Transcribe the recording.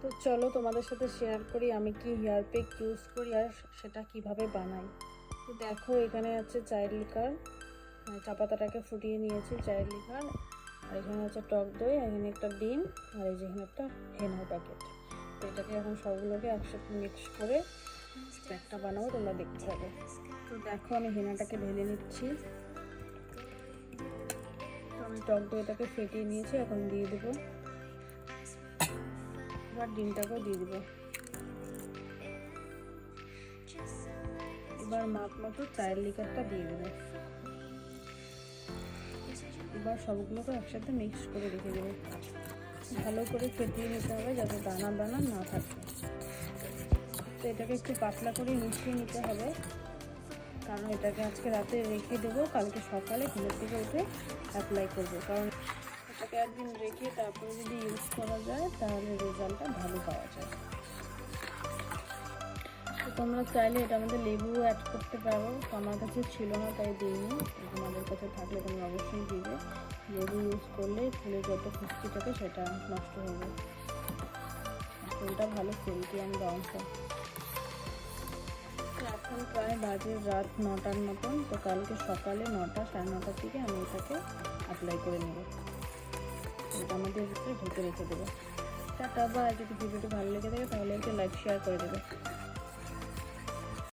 তো চলো তোমাদের সাথে শেয়ার করি আমি কি হেয়ার প্যাক ইউজ করি আর সেটা কিভাবে বানাই। তো দেখো এখানে আছে চায়ের লিকার, চা পাতাটাকে ফুটিয়ে নিয়েছি চায়ের লিকার, আর এখানে আছে টক দই, এখানে একটা ডিম, আর এই যে এখানে একটা হেনার প্যাকেট। তো এটাকে এখন সবগুলোকে একসাথে মিক্স করে প্যাকটা বানাবো, তোমরা দেখতে হবে। তো দেখো আমি হেনাটাকে ঢেলে নিচ্ছি। তো আমি টক দইটাকে ফেটিয়ে নিয়েছি, এখন দিয়ে দেবো। এবার ডিমটাকেও দিয়ে দেবো। এবার মাপ মতো চায়ের লিকারটা দিয়ে দেবো। এবার সবগুলোকে একসাথে মিক্স করে রেখে দেবো। ভালো করে ফেটিয়ে নিতে হবে যাতে দানা দানা না থাকে। তো এটাকে একটু পাতলা করে মিশিয়ে নিতে হবে, কারণ এটাকে আজকে রাতে রেখে দেবো, কালকে সকালে ঘুমের থেকে উঠে অ্যাপ্লাই করবো। কারণ এটাকে একদিন রেখে তারপরে যদি ইউজ করা যায় তাহলে রেজাল্টটা ভালো পাওয়া যায়। তো তোমরা চাইলে এটার মধ্যে লেবু অ্যাড করতে পারো, তো আমার কাছে ছিল না তাই দিইনি। তোমাদের কাছে থাকলে তোমরা অবশ্যই দিবে। লেবু ইউজ করলে ফুলের যত পুষ্টি থাকে সেটা নষ্ট হয়ে যায়। ফুলটা ভালো সিল্কি অ্যান্ড বাউন্স হয়। এখন প্রায় বাজে রাত 9টার মতন। তো কালকে সকালে 9টা সাড়ে 9টার দিকে আমি এটাকে অ্যাপ্লাই করে নেব। এটা আমাদের ভিতরে ঢেকে রেখে দেবো। টাটা, বা যদি ভিডিওটি ভালো লেগে থাকে তাহলে একটু লাইক শেয়ার করে দেবে।